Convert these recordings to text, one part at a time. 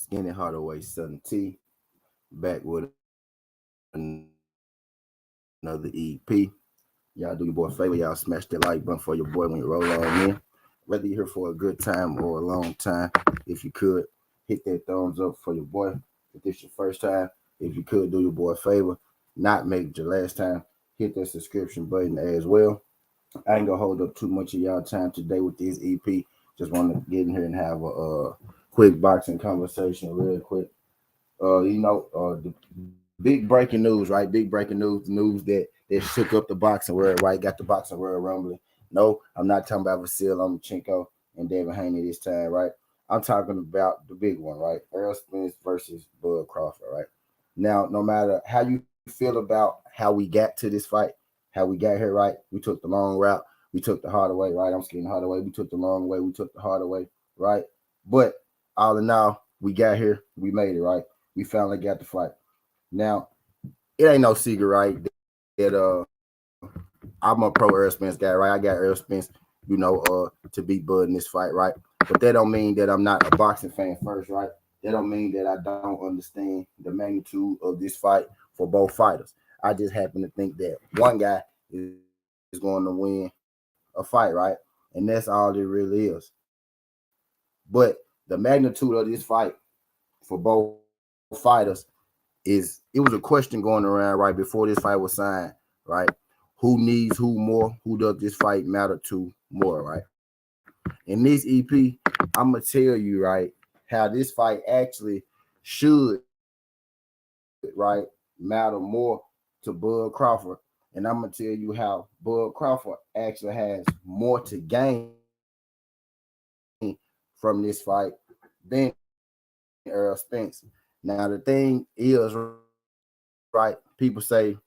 Skinny Hardaway Southern T back with another EP. Y'all do your boy a favor, y'all smash that like button for your boy when you roll on in. Whether you're here for a good time or a long time, if you could hit that thumbs up for your boy. If this your first time, if you could do your boy a favor, not make it your last time, hit that subscription button as well. I ain't gonna hold up too much of y'all time today with this EP. Just want to get in here and have a quick boxing conversation real quick. The big breaking news, right? Big breaking news that shook up the boxing world, right? Got the boxing world rumbling. No, I'm not talking about Vasil Lomachenko and David Haney this time, right? I'm talking about the big one, right? Errol Spence versus Bud Crawford, right? Now, no matter how you feel about how we got to this fight, how we got here, right? We took the long route, we took the harder way, right? I'm skinning harder way. We took the long way, we took the harder way, right? But all in all, we got here, we made it, right? We finally got the fight. Now, it ain't no secret, right? That I'm a pro Errol Spence guy, right? I got Errol Spence, to beat Bud in this fight, right? But that don't mean that I'm not a boxing fan first, right? That don't mean that I don't understand the magnitude of this fight for both fighters. I just happen to think that one guy is going to win a fight, right? And that's all it really is. But the magnitude of this fight for both fighters is it was a question going around right before this fight was signed, right? Who needs who more? Who does this fight matter to more, right? In this EP, I'm gonna tell you right how this fight actually should right matter more to Bud Crawford, and I'm gonna tell you how Bud Crawford actually has more to gain from this fight than Errol Spence. Now the thing is, right? People say,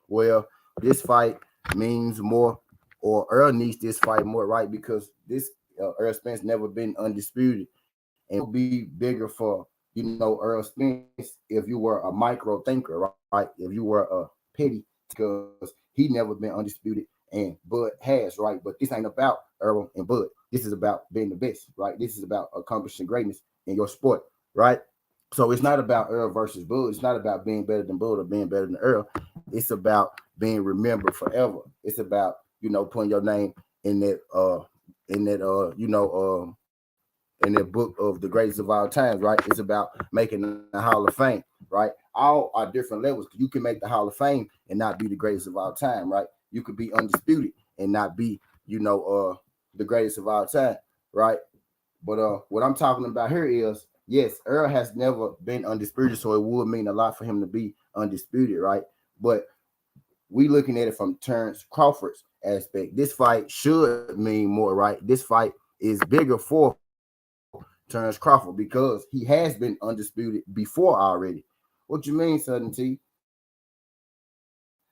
well, this fight means more, or Earl needs this fight more, right? Because this Errol Spence never been undisputed, and it will be bigger for Earl Spence if you were a micro thinker, right? If you were a petty thinker, because he never been undisputed and Bud has, right? But this ain't about Earl and Bud. This is about being the best, right? This is about accomplishing greatness in your sport, right? So it's not about Earl versus Bud. It's not about being better than Bud or being better than Earl. It's about being remembered forever. It's about putting your name in that book of the greatest of all times, right? It's about making the Hall of Fame, right? All are different levels. You can make the Hall of Fame and not be the greatest of all time, right? You could be undisputed and not be, the greatest of all time, right? But what I'm talking about here is, yes, Earl has never been undisputed, so it would mean a lot for him to be undisputed, right? But we looking at it from Terrence Crawford's aspect. This fight should mean more, right? This fight is bigger for Terrence Crawford because he has been undisputed before already. What you mean, Southern T?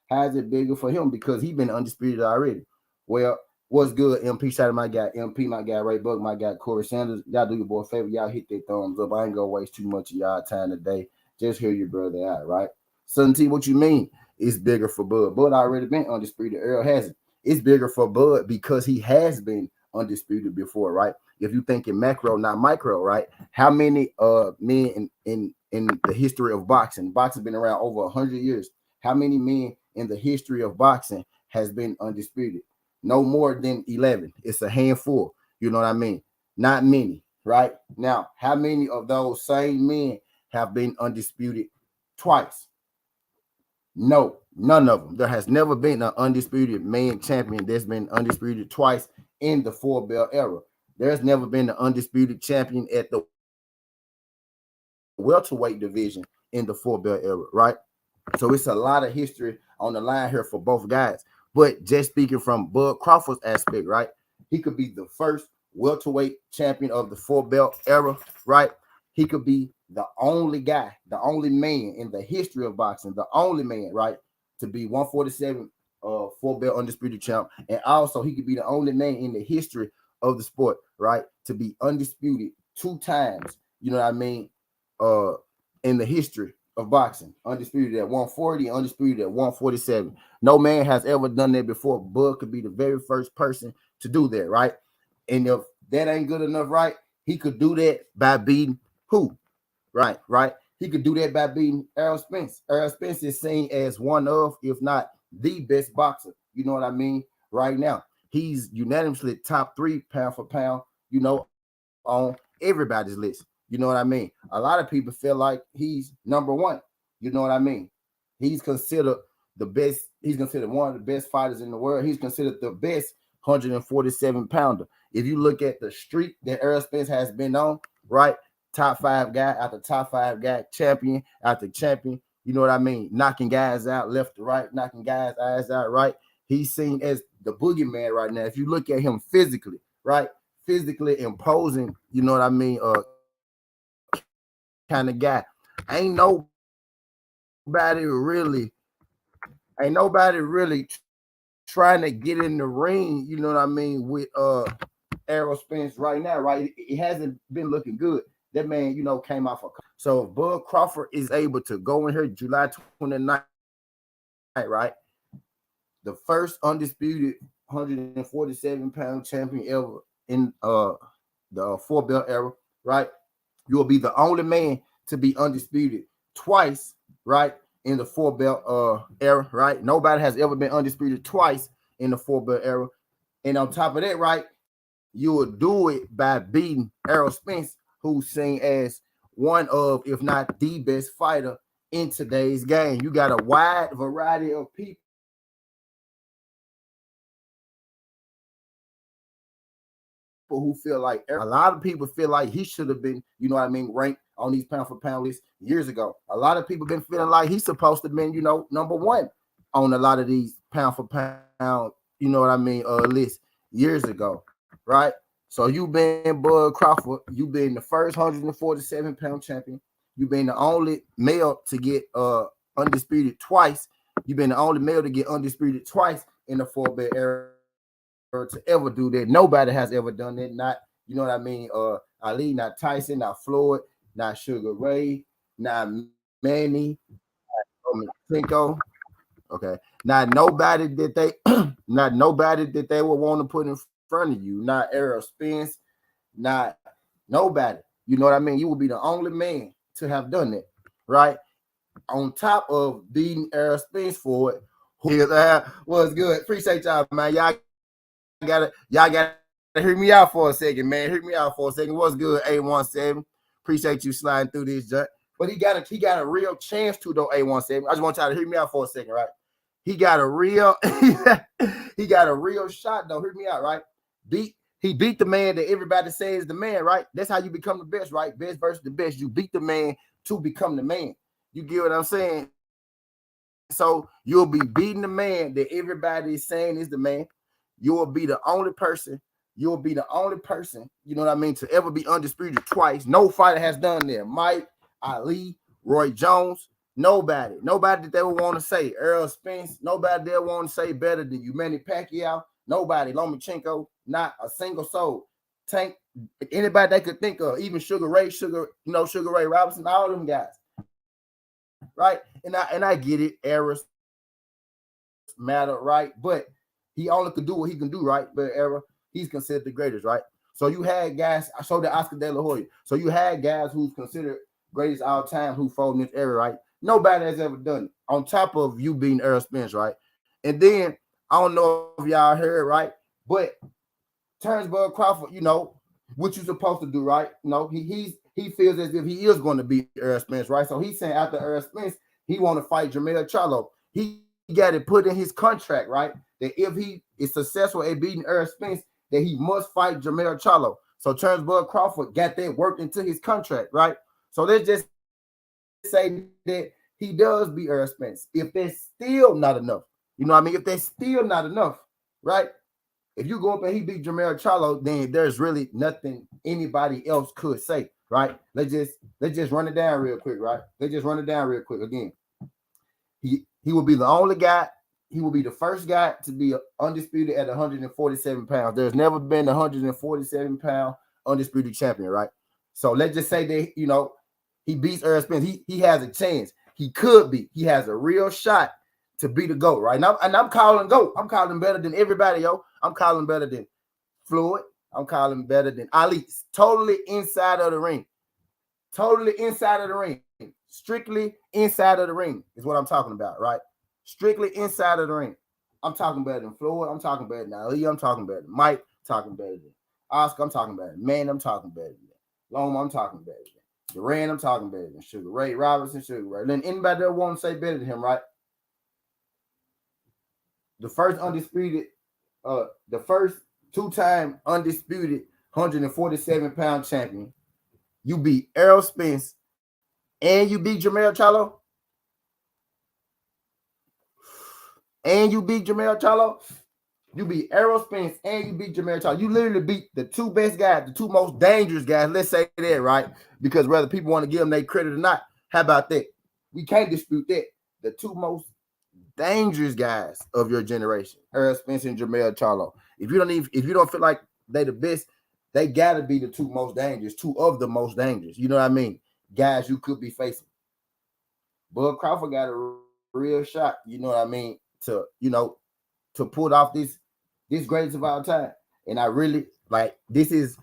How is it bigger for him? Because he been undisputed already. Well, what's good, MP? Shout out my guy, MP, my guy, Ray Buck, my guy, Corey Sanders. Y'all do your boy a favor. Y'all hit that thumbs up. I ain't gonna waste too much of y'all time today. Just hear your brother out, right? Southern T, what you mean? It's bigger for Bud. Bud already been undisputed. Earl hasn't. It's bigger for Bud because he has been undisputed before, right? If you think in macro, not micro, right? How many men in the history of boxing? Boxing been around over 100 years. How many men in the history of boxing has been undisputed? No more than 11. It's a handful. You know what I mean? Not many, right? Now, how many of those same men have been undisputed twice? No, none of them. There has never been an undisputed man champion that's been undisputed twice in the four belt era. There's never been an undisputed champion at the welterweight division in the four belt era, right? So it's a lot of history on the line here for both guys. But just speaking from Bud Crawford's aspect, right? He could be the first welterweight champion of the four belt era, right? He could be the only guy, the only man in the history of boxing, the only man, right, to be 147 four belt undisputed champ. And also he could be the only man in the history of the sport, right, to be undisputed 2 times, you know what I mean, in the history of boxing. Undisputed at 140, undisputed at 147. No man has ever done that before. Bud could be the very first person to do that, right? And if that ain't good enough, right, he could do that by beating Who? Right, right. He could do that by beating Errol Spence. Errol Spence is seen as one of, if not the best boxer. You know what I mean? Right now, he's unanimously top 3 pound for pound. You know, on everybody's list. You know what I mean? A lot of people feel like he's number 1. You know what I mean? He's considered the best. He's considered one of the best fighters in the world. He's considered the best 147 pounder. If you look at the streak that Errol Spence has been on, right? Top 5 guy after top 5 guy, champion after champion. You know what I mean? Knocking guys out left to right, knocking guys' eyes out right. He's seen as the boogeyman right now. If you look at him physically, right? Physically imposing, you know what I mean? Kind of guy. Ain't nobody really trying to get in the ring, you know what I mean, with Errol Spence right now, right? It hasn't been looking good. That man, you know, came off. So if Bud Crawford is able to go in here July 29th, right? The first undisputed 147-pound champion ever in the 4-belt era, right? You will be the only man to be undisputed twice, right? In the 4-belt era, right? Nobody has ever been undisputed twice in the 4-belt era. And on top of that, right, you will do it by beating Errol Spence, who's seen as one of, if not the best fighter in today's game. You got a wide variety of people who feel like, a lot of people feel like he should have been, you know what I mean, ranked on these pound for pound lists years ago. A lot of people been feeling like he's supposed to have been, you know, number 1 on a lot of these pound for pound, you know what I mean, lists years ago, right? So you've been Bud Crawford. You've been the first 147-pound champion. You've been the only male to get undisputed twice. You've been the only male to get undisputed twice in the 4-belt era to ever do that. Nobody has ever done that. Not, you know what I mean, Ali, not Tyson, not Floyd, not Sugar Ray, not Manny, not Cinco. Okay. Not nobody that they not nobody that they would want to put in front of you. Not Errol Spence, not nobody. You know what I mean? You will be the only man to have done that, right? On top of beating Errol Spence for it. What's good? Appreciate y'all, man. Y'all gotta hear me out for a second, man. Hear me out for a second. What's good, A17? Appreciate you sliding through this, Judge. But he got a real chance to, though, A17. I just want y'all to hear me out for a second, right? He got a real shot, though. Hear me out, right? He beat the man that everybody says is the man, right? That's how you become the best, right? Best versus the best. You beat the man to become the man. You get what I'm saying? So you'll be beating the man that everybody is saying is the man. You will be the only person. You'll be the only person, you know what I mean, to ever be undisputed twice. No fighter has done that. Mike, Ali, Roy Jones, nobody that they would want to say. Errol Spence, nobody they want to say better than you. Manny Pacquiao, nobody. Lomachenko, not a single soul. Tank, anybody they could think of, even Sugar Ray Robinson, all them guys. Right? And I get it, errors matter, right? But he only could do what he can do, right? But he's considered the greatest, right? So you had guys, I showed the Oscar De La Hoya. So you had guys who's considered greatest all time who fought in this era, right? Nobody has ever done it. On top of you being Errol Spence, right? And then I don't know if y'all heard, right? But turns Bud Crawford, you know, what you supposed to do, right? You know, he feels as if he is going to beat Errol Spence, right? So he's saying after Errol Spence, he want to fight Jermell Charlo. He got it put in his contract, right? That if he is successful at beating Errol Spence, that he must fight Jermell Charlo. So Terrence Bud Crawford got that worked into his contract, right? So let's just say that he does beat Errol Spence. If that's still not enough, you know what I mean? If that's still not enough, right? If you go up and he beat Jermell Charlo, then there's really nothing anybody else could say, right? Let's just run it down real quick, right? Let's just run it down real quick again. He will be the only guy. He will be the first guy to be undisputed at 147 pounds. There's never been a 147-pound undisputed champion, right? So let's just say that, you know, he beats Errol Spence. He has a chance. He could be. He has a real shot to be the GOAT, right? And I'm calling GOAT. I'm calling better than everybody, yo. I'm calling better than Floyd. I'm calling better than Ali. Totally inside of the ring. Totally inside of the ring. Strictly inside of the ring is what I'm talking about, right? Strictly inside of the ring. I'm talking better than Floyd. I'm talking better than Ali. I'm talking better than Mike. I'm talking better than Oscar. I'm talking better than Man. I'm talking better than Loma. I'm talking better than Duran. I'm talking better than Sugar Ray Robinson. Sugar Ray. Then anybody that won't say better than him, right? The first two-time undisputed 147-pound champion. You beat Errol Spence and you beat Jermell Charlo. And you beat Jermell Charlo. You beat Errol Spence and you beat Jermell Charlo. You literally beat the two best guys, the two most dangerous guys. Let's say that, right? Because whether people want to give them their credit or not, how about that? We can't dispute that. The two most dangerous guys of your generation, Errol Spence and Jermell Charlo. If you don't feel like they the best, they gotta be the two most dangerous, two of the most dangerous. You know what I mean? Guys you could be facing. Bud Crawford got a real shot, you know what I mean, to pull off this greatest of all time. And I really like this is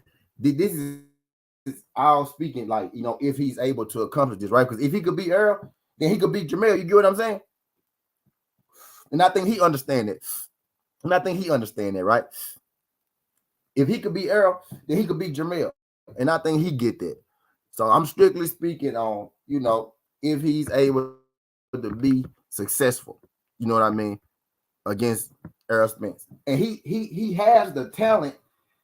all speaking, like, if he's able to accomplish this, right? Because if he could beat Earl, then he could beat Jermell. You get what I'm saying? And I think he understand it. Right? If he could beat Earl, then he could beat Jermell. And I think he get that. So I'm strictly speaking on, if he's able to be successful, you know what I mean, against Errol Spence. And he has the talent.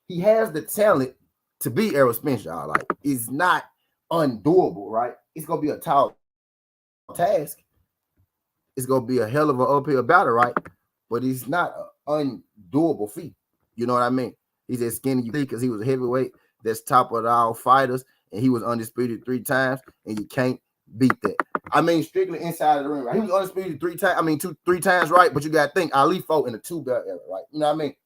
He has the talent to beat Errol Spence, y'all. Like, it's not undoable, right? It's gonna be a tall task. It's gonna be a hell of an uphill battle, right? But it's not an undoable feat. You know what I mean? He's as skinny you because he was a heavyweight that's top of all fighters, and he was undisputed 3 times, and you can't beat that. I mean, strictly inside of the ring, right? He was undisputed 3 times. I mean, 3 times, right? But you got to think Ali fought in the 2-belt era, right? You know what I mean?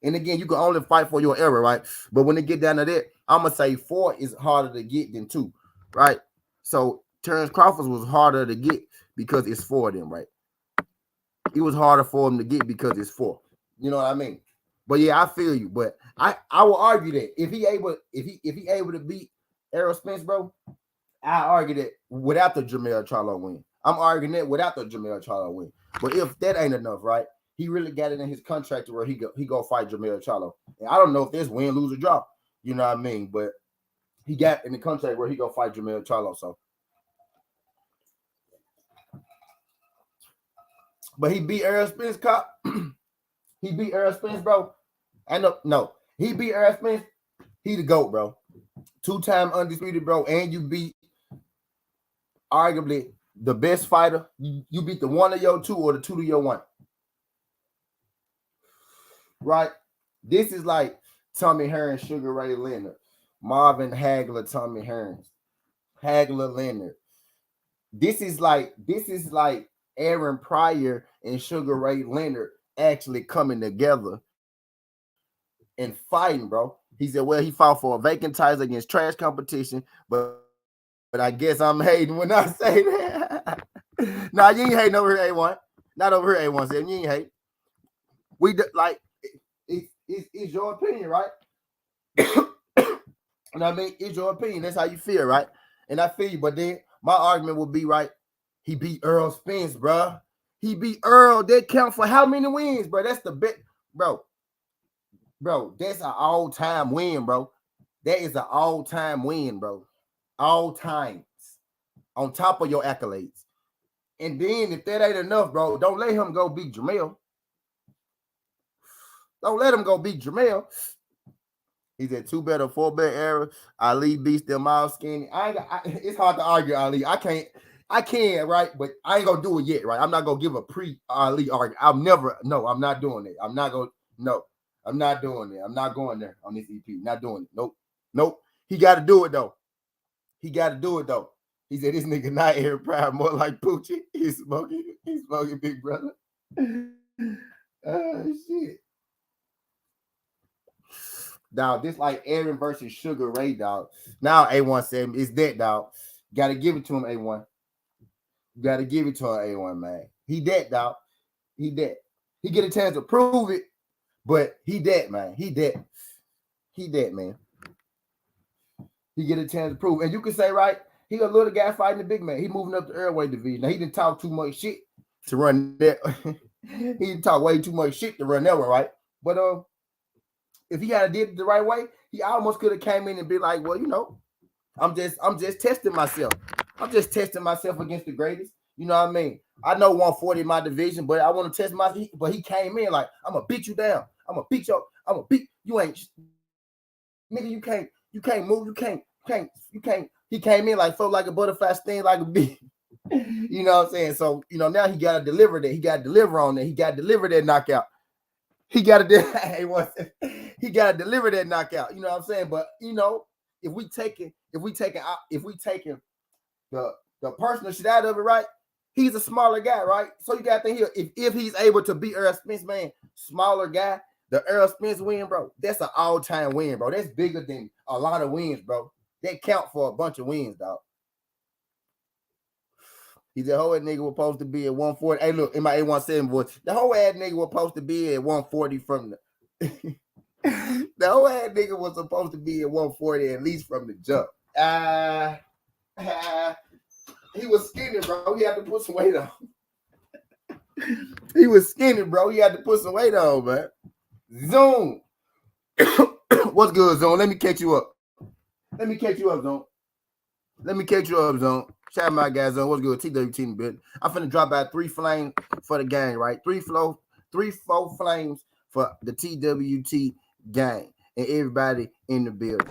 And again, you can only fight for your era, right? But when they get down to that, I'm gonna say 4 is harder to get than 2, right? So Terrence Crawford was harder to get because it's 4 of them, right? It was harder for him to get because it's 4. You know what I mean? But yeah, I feel you. But I will argue that if he able to beat Errol Spence, bro, I argue that without the Jermell Charlo win. I'm arguing that without the Jermell Charlo win. But if that ain't enough, right? He really got it in his contract to where he go fight Jermell Charlo. And I don't know if there's win, lose, or draw. You know what I mean? But he got in the contract where he go fight Jermell Charlo. So, but he beat Errol Spence, cop. He beat Errol Spence, bro. No. He beat Errol Spence. He the GOAT, bro. 2-time undisputed, bro. And you beat arguably the best fighter. You beat the 1 of your 2 or the 2 to your 1. Right? This is like Tommy Hearns, Sugar Ray Leonard, Marvin Hagler, Tommy Hearns, Hagler Leonard. This is like Aaron Pryor and Sugar Ray Leonard actually coming together and fighting, bro. He said, well, he fought for a vacant title against trash competition, but I guess I'm hating when I say that. Nah, you ain't hating over here, A1. Not over here, A1 said, you ain't hating. We like it's your opinion, right? You know what I mean? It's your opinion. That's how you feel, right? And I feel you, but then my argument would be, right, he beat Errol Spence, bro. He beat Earl. That count for how many wins, bro? That's the bit, bro. Bro, that's an all-time win, bro. That is an all-time win, bro. All times. On top of your accolades. And then if that ain't enough, bro, don't let him go beat Jermell. Don't let him go beat Jermell. He's at 2-belt or 4-belt era. Ali beats them all skinny. It's hard to argue, Ali. I can, right? But I ain't gonna do it yet, right? I'm not gonna give a pre-Ali argument. I'm not doing it. I'm not doing it. I'm not going there on this EP. Not doing it. Nope. He got to do it though. He said this nigga not Aaron Pryor, more like Poochie. He's smoking Big Brother. Oh shit. Dog, this like Aaron versus Sugar Ray, dog. Now A1 said it's that, dog. Gotta give it to him, A1. Gotta give it to him, A1, man. He that, dog. He that. He get a chance to prove it, but he that, man. He that, man. He get a chance to prove. And you can say, right, he a little guy fighting the big man. He moving up the airway division. Now, he didn't talk too much shit to run that. He didn't talk way too much shit to run that one, right? But if he had did it the right way, he almost could have came in and be like, well, I'm just testing myself. I'm just testing myself against the greatest. You know what I mean? I know 140 in my division, but I want to test my. But he came in like, I'm gonna beat you down. I'm gonna beat you ain't, nigga. You can't move. You can't. He came in like felt like a butterfly, sting like a bee. You know what I'm saying? So now he gotta deliver that. He gotta deliver on that. He gotta deliver that knockout. He gotta deliver that knockout. You know what I'm saying? But if we taking the personal shit out of it, right? He's a smaller guy, right? So you got to think here, if he's able to beat Errol Spence, man, smaller guy, the Errol Spence win, bro, that's an all-time win, bro. That's bigger than a lot of wins, bro. That count for a bunch of wins, dog. He's a whole ass nigga was supposed to be at 140. Hey, look, in my 817 voice, the whole ass nigga was supposed to be at 140 from the the whole ass nigga was supposed to be at 140 at least from the jump. He was skinny, bro. He had to put some weight on. He was skinny, bro. He had to put some weight on, man. Zoom. What's good, Zone? Let me catch you up. Zone. Shout out my guys, Zone. What's good? TWT in a bit. I'm finna drop out 3 flames for the gang, right? 4 flames for the TWT gang and everybody in the building.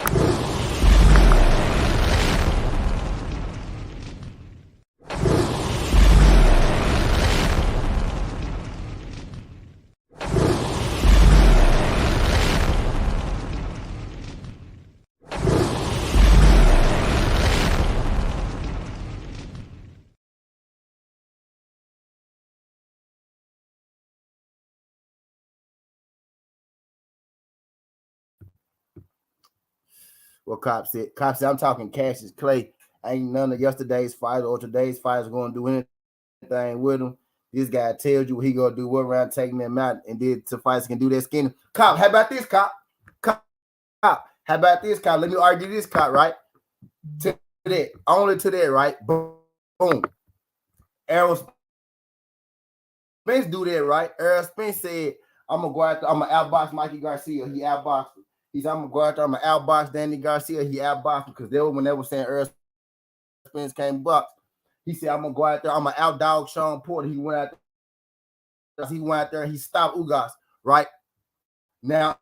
What Cop said, I'm talking Cassius Clay. Ain't none of yesterday's fights or today's fights going to do anything with him. This guy tells you what he going to do, what round taking them out, and then Suffice can do that skinny. Cop, how about this, Cop? How about this, Cop? Let me argue this, Cop, right? To that. Only to that, right? Boom. Errol Spence do that, right? Errol Spence said, I'm going to go out there, I'm going to outbox Mikey Garcia. He outboxed him. I'm going to go out there, I'm going to outbox Danny Garcia. He outboxed him because when they were saying Errol Spence came box. He said, I'm going to go out there, I'm going to outdog Sean Porter. He went out there and he stopped Ugas, right? Now,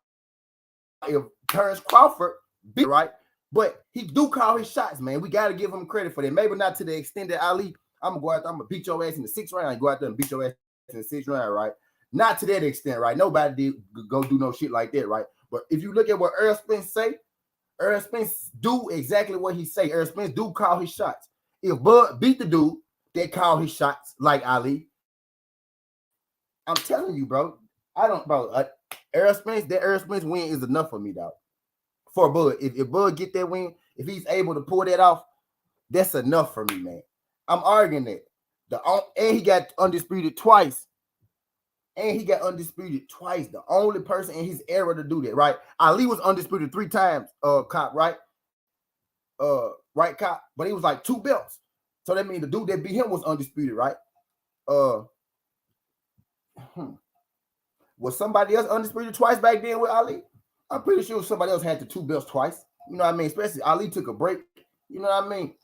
if Terrence Crawford beat, right? But he do call his shots, man. We got to give him credit for that. Maybe not to the extent that Ali, I'm going to go out there, I'm going to beat your ass in the 6th round. Go out there and beat your ass in the 6th round, right? Not to that extent, right? Nobody did go do no shit like that, right? But if you look at what Errol Spence say, Errol Spence do exactly what he say. Errol Spence do call his shots. If Bud beat the dude, they call his shots like Ali. I'm telling you, bro. Errol Spence win is enough for me, dog. For Bud. If Bud get that win, if he's able to pull that off, that's enough for me, man. I'm arguing that. And he got undisputed twice. The only person in his era to do that, right? Ali was undisputed 3 times, Cop, right? Right, Cop? But he was like 2 belts. So that means the dude that beat him was undisputed, right? Was somebody else undisputed twice back then with Ali? I'm pretty sure somebody else had the 2 belts twice. You know what I mean? Especially Ali took a break. You know what I mean?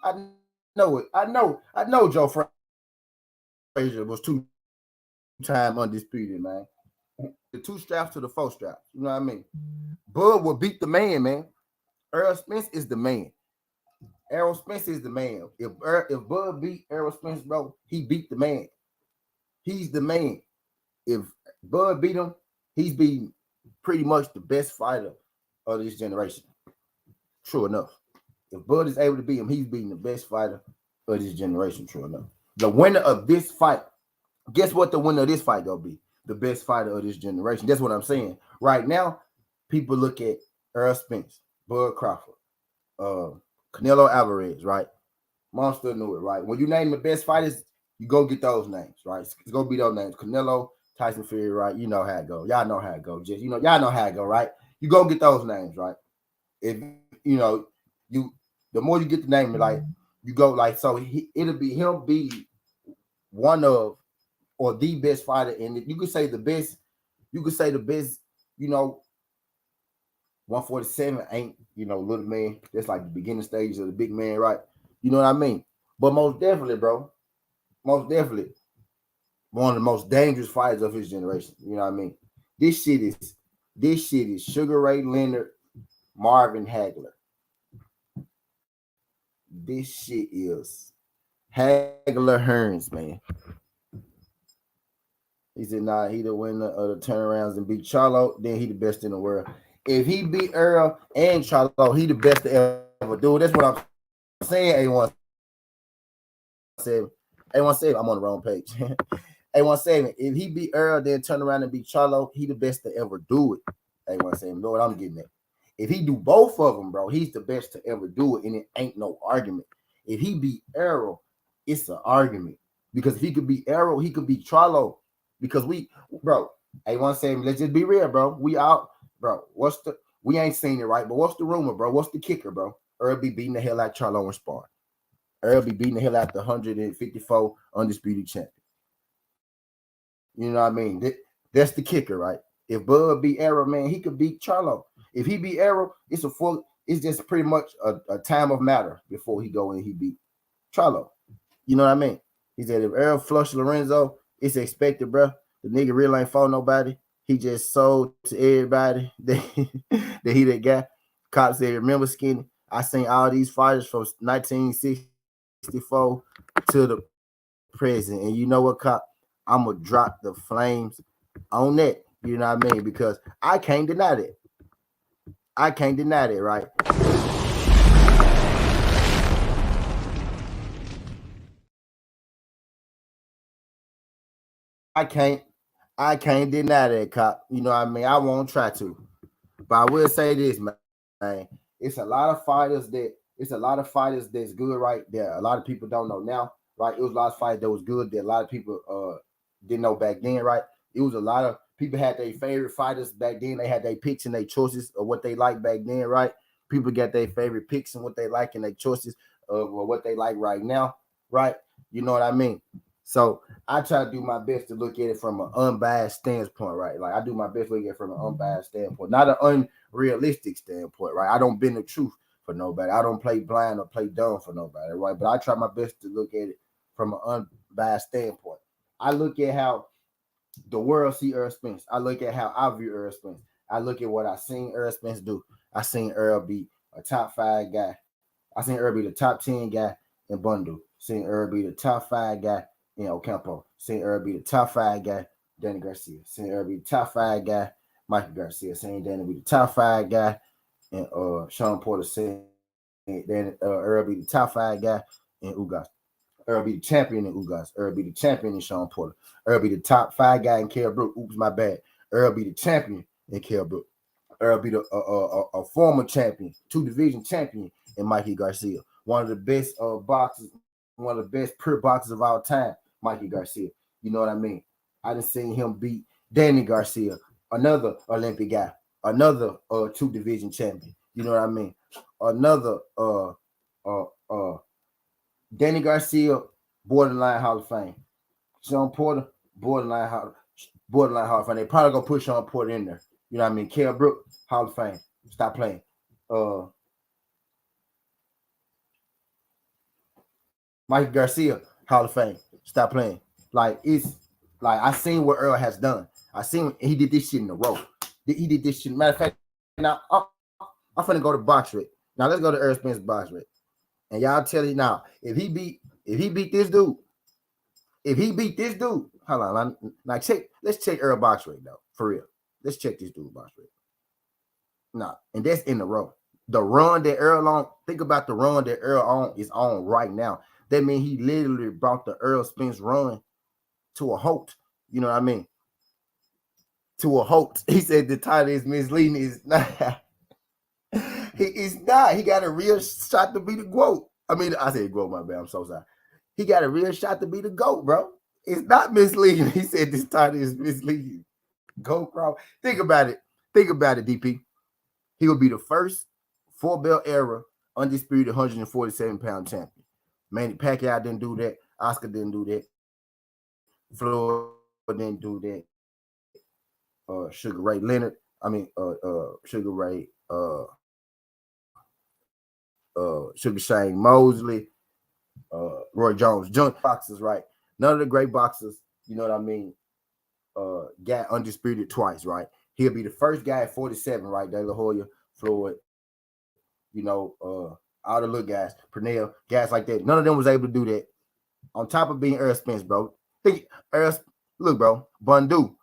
I know it. I know Joe Frazier was 2-time undisputed, man. The 2 straps to the 4 straps. You know what I mean? Bud will beat the man, man. Errol Spence is the man. Errol Spence is the man. If Bud beat Errol Spence, bro, he beat the man. He's the man. If Bud beat him, he's beating pretty much the best fighter of this generation. True enough. If Bud is able to beat him, he's beating the best fighter of this generation. True enough. The winner of this fight, guess what the winner of this fight gonna be? The best fighter of this generation. That's what I'm saying. Right now, people look at Errol Spence, Bud Crawford, Canelo Alvarez, right? Monster knew it, right? When you name the best fighters, you go get those names, right? It's gonna be those names. Canelo, Tyson Fury, right? You know how it go. Y'all know how it go. Just y'all know how it go, right? You go get those names, right? if you know you, the more you get the name, like you go like so, it'll be him be one of or the best fighter, and you could say the best. You could say the best. You know, 147 ain't little man. That's like the beginning stages of the big man, right? You know what I mean? But most definitely, bro, most definitely one of the most dangerous fighters of his generation. You know what I mean? This shit is Sugar Ray Leonard, Marvin Hagler. This shit is Hagler Hearns, man. He said, nah, he the winner of the turnarounds and beat Charlo, then he the best in the world. If he beat Earl and Charlo, he the best to ever do. That's what I'm saying, A1 I'm on the wrong page. A1 if he beat Earl, then turn around and beat Charlo, he the best to ever do it. A1 know what I'm getting at. If he do both of them, bro, he's the best to ever do it, and it ain't no argument. If he beat Earl, it's an argument. Because if he could beat Earl, he could beat Charlo. Because A1 let's just be real, bro. We out, bro. We ain't seen it, right? But what's the rumor, bro? What's the kicker, bro? Earl be beating the hell out of Charlo and Spar. Earl be beating the hell out the 154 undisputed champion. You know what I mean? That's the kicker, right? If Bud beat Arrow, man, he could beat Charlo. If he beat Arrow, it's just pretty much a time of matter before he go and he beat Charlo. You know what I mean? He said if Arrow flush Lorenzo, it's expected, bro. The nigga really ain't fought nobody. He just sold to everybody that he that guy. Cop said, remember Skinny? I seen all these fighters from 1964 to the present. And you know what, Cop? I'm going to drop the flames on that. You know what I mean? Because I can't deny that. I can't deny that, right? I can't deny that, Cop. You know what I mean? I won't try to. But I will say this, man. It's a lot of fighters that's good, right? There. A lot of people don't know now, right? It was a lot of fighters that was good that a lot of people didn't know back then, right? It was a lot of people had their favorite fighters back then. They had their picks and their choices of what they like back then, right? People got their favorite picks and what they like and their choices of what they like right now, right? You know what I mean? So I try to do my best to look at it from an unbiased standpoint, right? Like I do my best to look at it from an unbiased standpoint, not an unrealistic standpoint, right? I don't bend the truth for nobody. I don't play blind or play dumb for nobody, right? But I try my best to look at it from an unbiased standpoint. I look at how the world see Earl Spence. I look at how I view Earl Spence. I look at what I seen Earl Spence do. I seen Earl be a top 5 guy. I seen Earl be the top 10 guy in Bundle. Seen Earl be the top 5 guy in Ocampo. Seen Earl be the top 5 guy, Danny Garcia. Seen Earl be the top 5 guy, Michael Garcia. Seen Danny be the top 5 guy, and Sean Porter. Seen Earl be the top 5 guy in Ugas. Earl be the champion in Ugas. Earl be the champion in Sean Porter. Earl be the top 5 guy in Kell Brook. Oops, my bad. Earl be the champion in Kell Brook. Earl be a former champion, 2 division champion in Mikey Garcia. One of the best boxers, one of the best pure boxers of our time, Mikey Garcia. You know what I mean? I done seen him beat Danny Garcia, another Olympic guy, another 2 division champion. You know what I mean? Another Danny Garcia, borderline Hall of Fame. Sean Porter, borderline Hall of Fame. They probably gonna put Sean Porter in there. You know what I mean? Kell Brook, Hall of Fame. Stop playing. Mike Garcia, Hall of Fame. Stop playing. Like it's like I seen what Earl has done. I seen he did this shit in a row. He did this shit. Matter of fact, now I'm finna go to box rate. Now let's go to Earl Spence box rate. And y'all tell you now, if he beat this dude, hold on, let's check Earl box rate though, for real. Let's check this dude box rate. Nah, and that's in the row. The run that Earl on, think about the run that Earl on is on right now. That means he literally brought the Earl Spence run to a halt. You know what I mean? To a halt. He said the title is misleading. Is not. He is not. He got a real shot to be the GOAT. I mean, I said GOAT, my bad. I'm so sorry. He got a real shot to be the GOAT, bro. It's not misleading. He said this title is misleading. Go Crawford. Think about it. Think about it, DP. He will be the first 4 belt era, undisputed 147-pound champion. Manny Pacquiao didn't do that. Oscar didn't do that. Floyd didn't do that. Sugar Ray Leonard. Sugar Ray. Sugar Shane Mosley. Roy Jones Jr. Boxers, right? None of the great boxers, you know what I mean, got undisputed twice, right? He'll be the first guy at 47, right? De La Hoya, Floyd, all the little guys, Pernell, guys like that. None of them was able to do that. On top of being Errol Spence, bro. Look, bro, Bundu,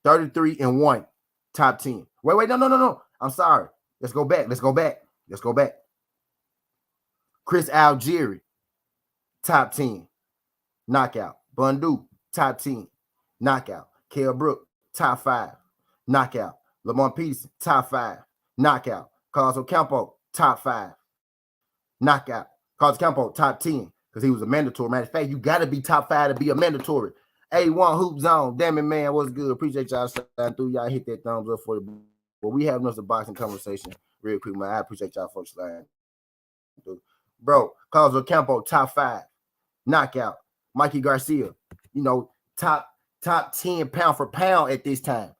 33-1, top 10. Wait, no. I'm sorry. Let's go back. Chris Algieri, top 10, knockout. Bundu, top 10, knockout. Kell Brook, top 5, knockout. Lamont Peterson, top 5, knockout. Carlos Ocampo, top 5, knockout. Carlos Ocampo, top 10, because he was a mandatory. Matter of fact, you got to be top 5 to be a mandatory. A1 Hoop Zone. Damn it, man. What's good? Appreciate y'all sliding through. Y'all hit that thumbs up for the. Well, we having us a boxing conversation real quick, man. I appreciate y'all folks sliding through. Bro, Carlos Ocampo, top 5, knockout. Mikey Garcia, top 10 pound for pound at this time.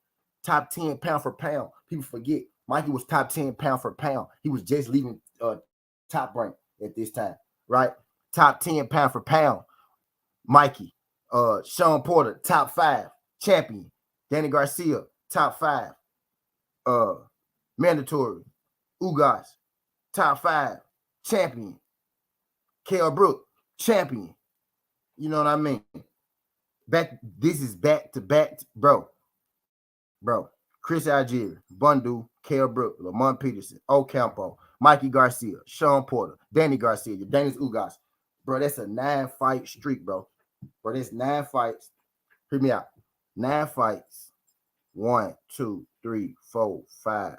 Top 10 pound for pound. People forget Mikey was top 10 pound for pound. He was just leaving top rank at this time, right? Top 10 pound for pound. Mikey. Sean Porter, top 5, champion. Danny Garcia, top 5, mandatory. Ugas, top 5, champion. Kell Brook, champion. You know what I mean? This is back to back, bro. Chris Algieri, Bundu, Kell Brook, Lamont Peterson, Ocampo, Mikey Garcia, Sean Porter, Danny Garcia, Dennis Ugas. Bro, that's a 9-fight streak, bro. Bro, there's 9 fights. Hear me out. 9 fights. 1, 2, 3, 4, 5,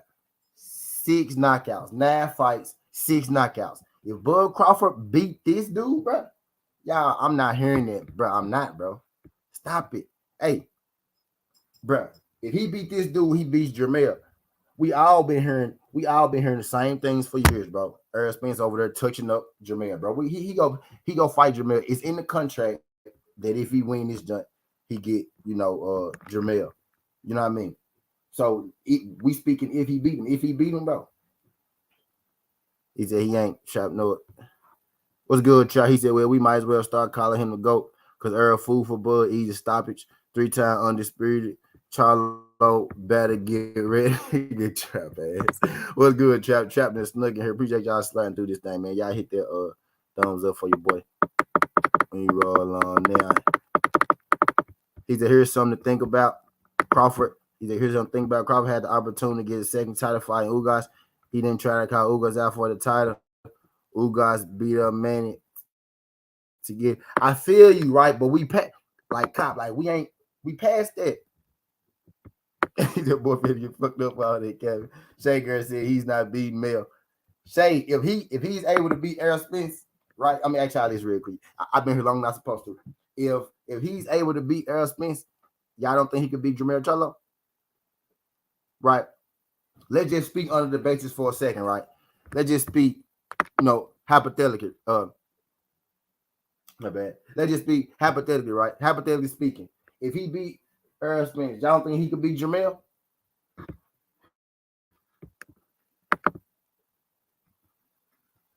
6 knockouts. 9 fights, 6 knockouts. If Bud Crawford beat this dude, bro, y'all, I'm not hearing that, bro. I'm not, bro. Stop it. Hey, bro, if he beat this dude, he beats Jermell. We all been hearing the same things for years, bro. Errol Spence over there touching up Jermell, bro. He go fight Jermell. It's in the contract that if he win this joint, he get, Jermell. You know what I mean? So we speaking if he beat him. If he beat him, bro. He said he ain't Chop know it. What's good, Chop? He said, well, we might as well start calling him the GOAT because Errol food for Bud, easy stoppage, 3-time undisputed. Charlo better get ready. Get Trap ass. What's good, Trap? Trap and Snuck in here. Appreciate y'all sliding through this thing, man. Y'all hit that thumbs up for your boy. When you roll on now. He said, here's something to think about. Crawford. He said, here's something to think about. Crawford had the opportunity to get a second title fight in Ugas. He didn't try to call Ugas out for the title. Ugas beat up Manny to get. I feel you, right? But we passed that. That boy finna get fucked up all that, Kevin. Shay Girl said he's not beating Mel. Shay, if he's able to beat Errol Spence, right? I mean, actually, this real quick. I've been here long, not supposed to. If he's able to beat Errol Spence, y'all don't think he could beat Jermell Charlo? Right? Let's just speak under the basis for a second, right? Let's just speak, hypothetically. My bad. Let's just speak hypothetically, right? Hypothetically speaking, if he beat Errol Spence, y'all don't think he could beat Jermell?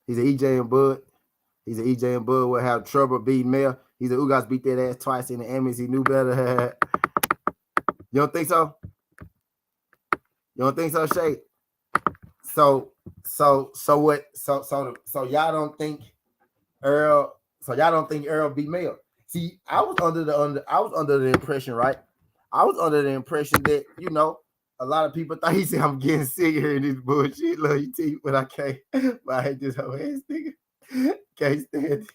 He's an EJ and Bud. Will have trouble beating Mel. He said Ugas beat that ass twice in the Emmys. He knew better. You don't think so? You don't think so, Shay? So y'all don't think Earl? So y'all don't think Earl beat Mel? See, I was under the impression, right? I was under the impression that a lot of people thought he said I'm getting sick here in this bullshit. Love you, T, but I can't. But I hate this whole ass nigga. Can't stand it.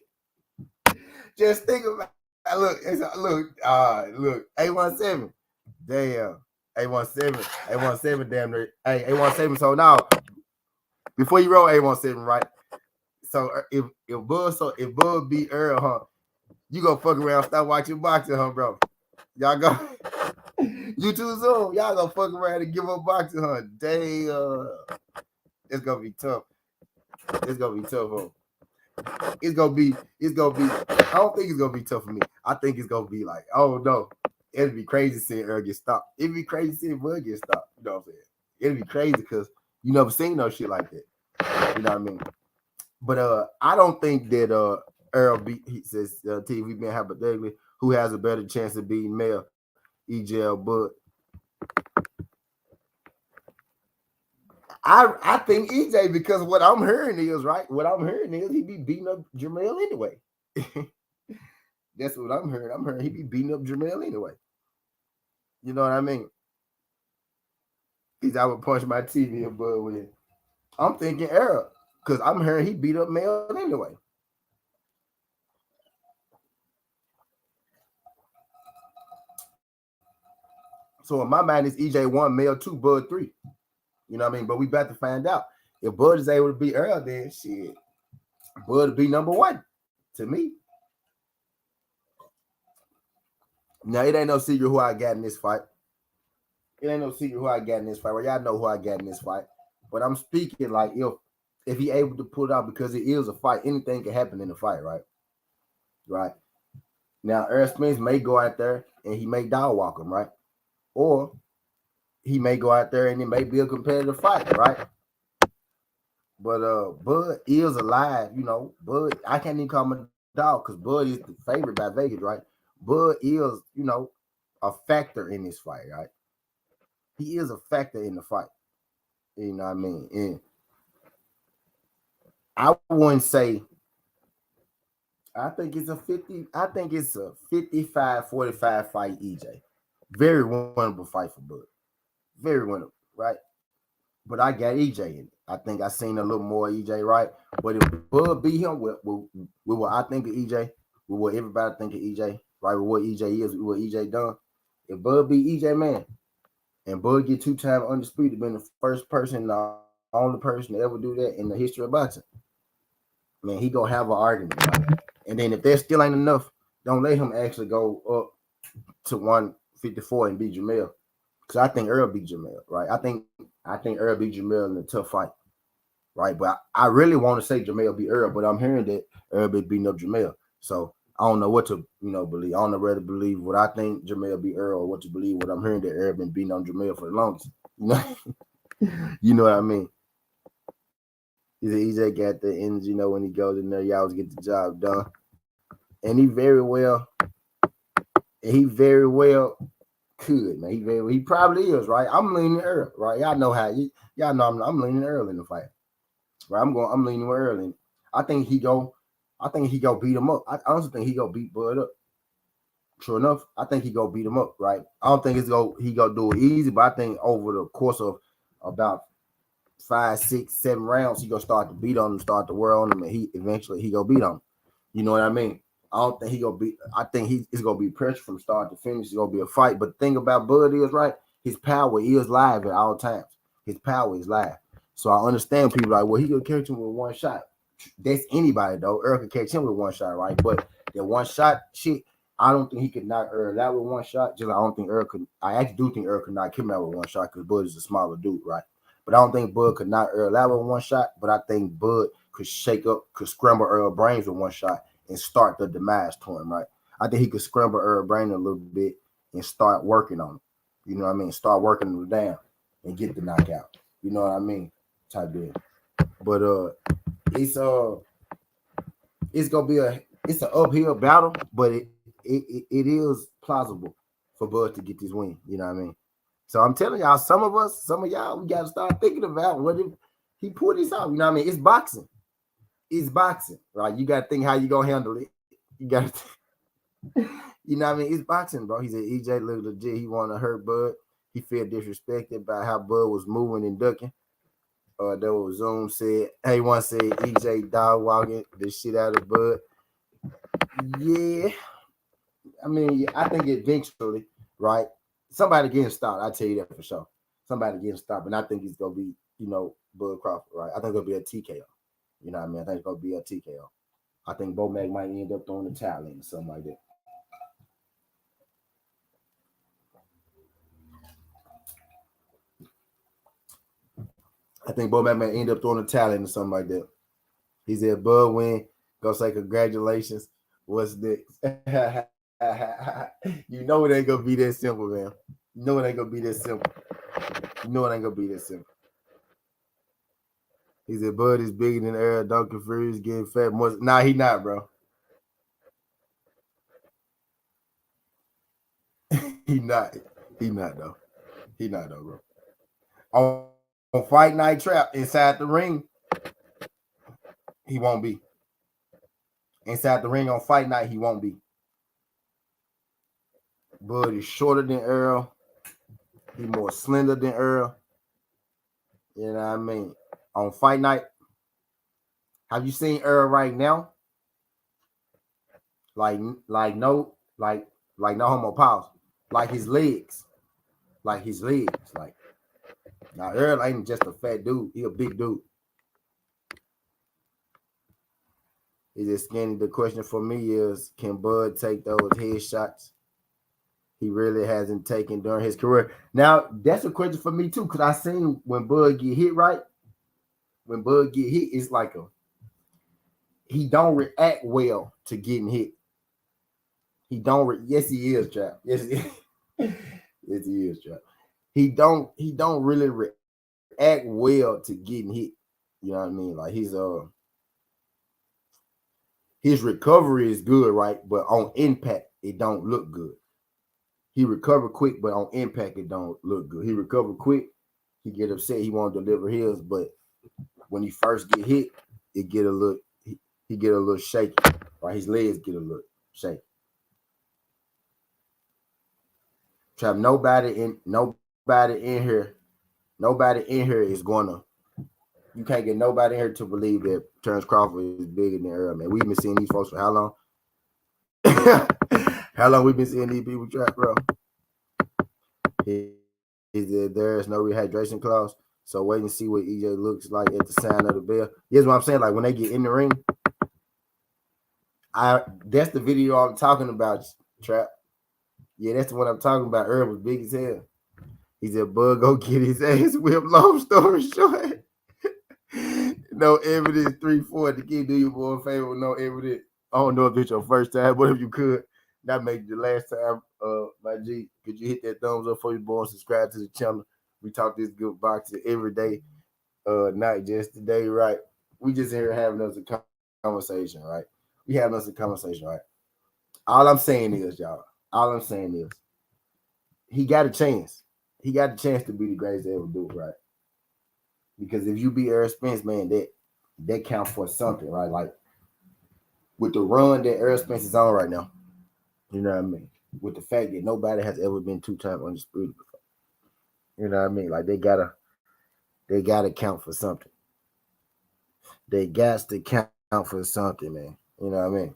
Just think about look, A17. Damn. A17, damn near. Hey, A17. So now, before you roll A17, right? So if Bud beat Earl, huh? You go fuck around, stop watching boxing, huh, bro? Y'all go. You too soon. Y'all gonna fuck around and give up boxing, huh? Damn. It's gonna be tough. It's gonna be tough on. It's gonna be. I don't think it's gonna be tough for me. I think it's gonna be like, oh no, it'd be crazy seeing Earl get stopped. It'd be crazy seeing Bud get stopped. You know what I'm saying? It'd be crazy because you never seen no shit like that. You know what I mean? But I don't think that Earl beat. He says TV being hypothetically who has a better chance of beating Mel, EJ or Bud. I think EJ because what I'm hearing is right. What I'm hearing is he be beating up Jamel anyway. That's what I'm hearing. I'm hearing he be beating up Jamel anyway. You know what I mean? Because I would punch my TV and Bud with. I'm thinking Earl because I'm hearing he beat up Mel anyway. So in my mind, it's EJ1, Mel 2, Bud 3. You know what I mean? But we about to find out. If Bud is able to beat Earl, then shit, Bud would be number one to me. Now, it ain't no secret who I got in this fight. It ain't no secret who I got in this fight. Well, y'all know who I got in this fight. But I'm speaking like if he able to pull it out because it is a fight, anything can happen in the fight, right? Right. Now, Earl Spence may go out there and he may dog walk him, right? Or he may go out there and it may be a competitive fight, right? But Bud is alive, you know. Bud, I can't even call him a dog because Bud is the favorite by Vegas, right? Bud is, you know, a factor in this fight, right? He is a factor in the fight. You know what I mean? And I wouldn't say I think it's a 50, I think it's a 55-45 fight, EJ. Very winnable fight for Bud. Very winnable, right? But I got EJ in it. I think I seen a little more EJ, right? But if Bud beat him with what I think of EJ, with what everybody think of EJ, right? With what EJ is, with what EJ done. If Bud beat EJ, man, and Bud get 2-time undisputed, been the first person, the only person to ever do that in the history of boxing, man, he gonna have an argument. Right? And then if there still ain't enough, don't let him actually go up to 154 and beat Jamel. Because I think Earl beat Jamel, right? I think Earl beat Jamel in a tough fight, right? But I really want to say Jamel beat Earl, but I'm hearing that Earl be beating up Jamel. So I don't know what to, believe. I don't know whether to believe what I think Jamel beat Earl or what to believe what I'm hearing that Earl been beating on Jamel for the longest. You know, you know what I mean? He's got the energy, when he goes in there, he always get the job done. And he very well could, man. He probably is, right? I'm leaning Earl, right? Y'all know I'm leaning Earl in the fight. Right? I'm leaning Earl in. I think he go beat him up. I honestly think he go beat Bud up. True enough, I think he go beat him up, right? I don't think he go do it easy, but I think over the course of about 5, 6, 7 rounds, he gonna start to beat on him, start to wear on him, and he eventually go beat on him. You know what I mean? I don't think he gonna beat. I think it's gonna be pressure from start to finish. It's gonna be a fight. But the thing about Bud is right. His power is live at all times. His power is live. So I understand people like, well, he could catch him with one shot. That's anybody though. Earl could catch him with one shot, right? But that one shot shit, I don't think he could knock Earl out with one shot. Just I don't think Earl could. I actually do think Earl could knock him out with one shot because Bud is a smaller dude, right? But I don't think Bud could knock Earl out with one shot. But I think Bud could scramble Earl brains with one shot and start the demise to him, right? I think he could scramble Earl brain a little bit and start working on him. You know what I mean? Start working him down and get the knockout. You know what I mean? Type deal. But it's gonna be it's an uphill battle, but it is plausible for Bud to get this win. You know what I mean? So I'm telling y'all, some of y'all, we gotta start thinking about what if he pulled this out. You know what I mean? It's boxing. It's boxing, right? You gotta think how you gonna handle it. You gotta, you know what I mean? It's boxing, bro. He said EJ looked legit. He wanted to hurt Bud. He felt disrespected by how Bud was moving and ducking. There was Zoom said, hey, one said EJ dog walking the shit out of Bud. Yeah, I mean, I think eventually, right? Somebody getting stopped. I tell you that for sure. Somebody getting stopped, and I think it's gonna be, Bud Crawford, right? I think it'll be a TKO. You know what I mean? I think it's gonna be a TKO. I think Bo Mac might end up throwing the towel in or something like that. I think Bo Mac might end up throwing the towel in or something like that. He said, Bud win. Go say congratulations. What's next? You know it ain't gonna be that simple, man. You know it ain't gonna be that simple. You know it ain't gonna be that simple. He said, Bud is bigger than Earl. Don't confuse getting fat more. Nah, he not, bro. he not. He not though. He not though, bro. On Fight Night Trap inside the ring, he won't be. Inside the ring on Fight Night, he won't be. Bud is shorter than Earl. He more slender than Earl. You know what I mean? On Fight Night, have you seen Earl right now? Like no homo pause. Like his legs. Like now Earl ain't just a fat dude. He a big dude. Is it skinny? The question for me is, can Bud take those headshots he really hasn't taken during his career? Now, that's a question for me too, because I seen when Bud get hit, right? When Bud get hit, it's like he don't react well to getting hit. He don't. Yes, he is, Trap. Yes, yes, he is, Trap. He don't really react well to getting hit. You know what I mean? Like his recovery is good, right? But on impact, it don't look good. He recovered quick, but on impact, it don't look good. He recovered quick. He get upset. He won't deliver his, but when he first get hit, it get a little. He get a little shaky, right? His legs get a little shaky. Trap. Nobody in here is gonna. You can't get nobody in here to believe that Terrence Crawford is bigger than Earl, man. We've been seeing these folks for how long? How long we been seeing these people, Trap, bro? There is no rehydration clause. So wait and see what EJ looks like at the sound of the bell. Here's what I'm saying. Like when they get in the ring, that's the video I'm talking about, Trap. Yeah, that's the one I'm talking about. Earl was big as hell. He said, Bud, go get his ass whipped. Long story short. No evidence, 3-4. Again, do your boy a favor with no evidence. I don't know if it's your first time, but if you could, that make it the last time. My G, could you hit that thumbs up for your boy and subscribe to the channel? We talk this good boxing every day, not just today, right? We just here having us a conversation, right? We having us a conversation, right? All I'm saying is, y'all, he got a chance. He got a chance to be the greatest to ever do it, right? Because if you beat Errol Spence, man, that count for something, right? Like with the run that Errol Spence is on right now, you know what I mean? With the fact that nobody has ever been 2-time undisputed before. You know what I mean? Like they gotta count for something. They got to count for something, man. You know what I mean?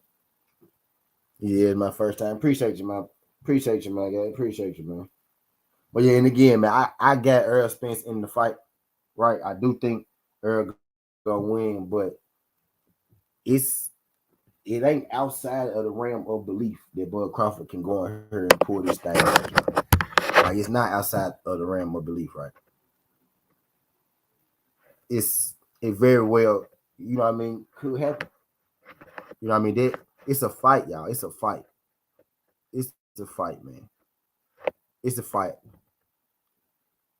Yeah, it's my first time. Appreciate you, man. Appreciate you, my guy. Appreciate you, man. But yeah, and again, man, I got Errol Spence in the fight, right? I do think Errol gonna win, but it ain't outside of the realm of belief that Bud Crawford can go in here and pull this thing out. Like it's not outside of the realm of belief, right? It very well, you know what I mean, could happen. You know what I mean? It's a fight, y'all. It's a fight. It's a fight, man. It's a fight.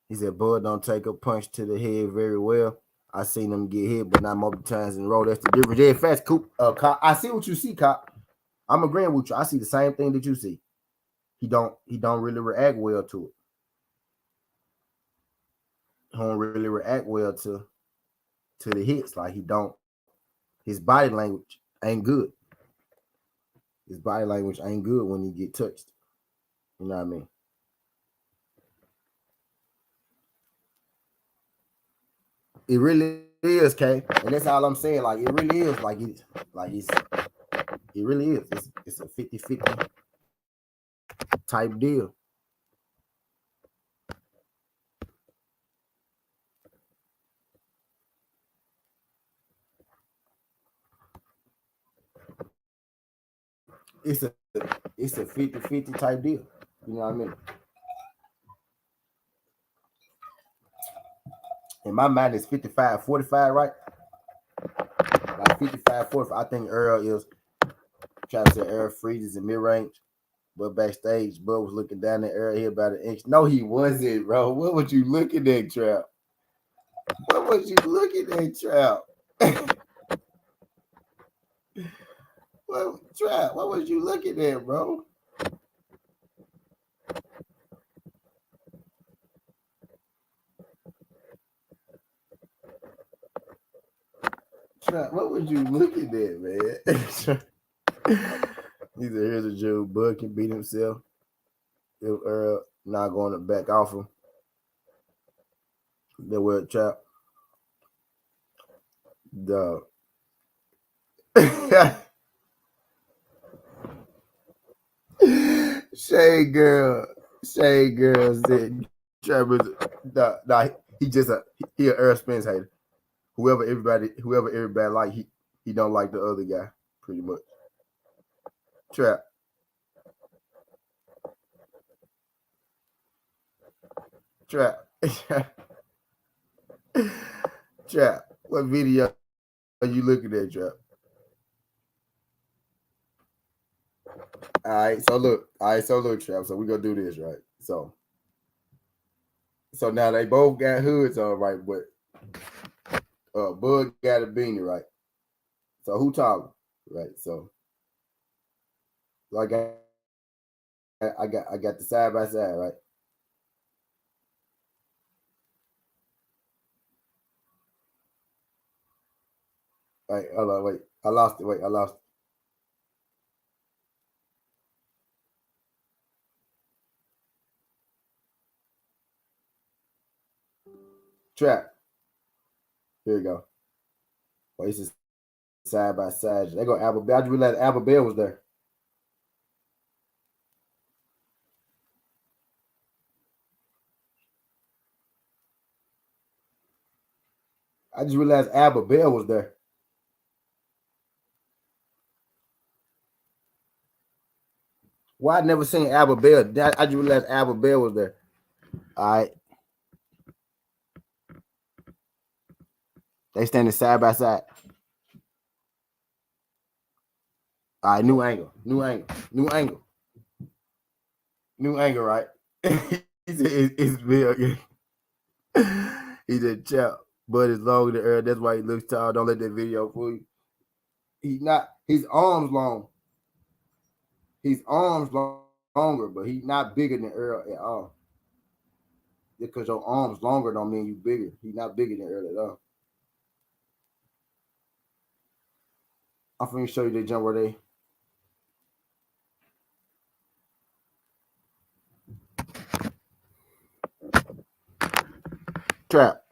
He said, Bud don't take a punch to the head very well. I seen him get hit, but not multiple times in a row. That's the difference. Yeah, fast, Coop. Cop. I see what you see, Cop. I'm agreeing with you. I see the same thing that you see. He don't really react well to it. He don't really react well to the hits. Like he don't. His body language ain't good. His body language ain't good when he get touched. You know what I mean? It really is, K. And that's all I'm saying. Like it really is. It really is. It's a 50-50 type deal. It's a 50-50 type deal. You know what I mean? In my mind, it's 55-45, right? Like 55-40. I think Earl is trying to say Earl freezes in mid range. But backstage, Bud was looking down at Earl here about an inch. No, he wasn't, bro. What was you looking at, Trap? What was you looking at, Trap? What was you looking at, bro? Trap, what was you looking at, man? Here's a Joe. Bud can beat himself. If Earl not going to back off him. That word Trap. The Shade girl said Travis. Nah, he just he an Earl Spence hater. Whoever everybody like, he don't like the other guy pretty much. Trap. Trap. What video are you looking at, Trap? All right, so look, Trap. So we gonna do this, right? So now they both got hoods on, right? But Bud got a beanie, right? So who taller, right? So like I got the side by side, right? Right, hold on, wait. I lost it. Wait, I lost it. Trap. Here we go. Well, this is side by side. They go Apple Bell. I just realized Apple Bell was there. I just realized Apple Bell was there. Why I never seen Apple Bell? I just realized Apple Bell was there. All right. They standing side by side. All right, new angle, right? it's Bill. He's a chap, but it's long to Earl. That's why he looks tall. Don't let that video fool you. He's not. His arms long. His arms longer, but he's not bigger than Earl at all. Because your arms longer don't mean you bigger. He's not bigger than Earl at all. I'm finna show you the jump where they. Trap.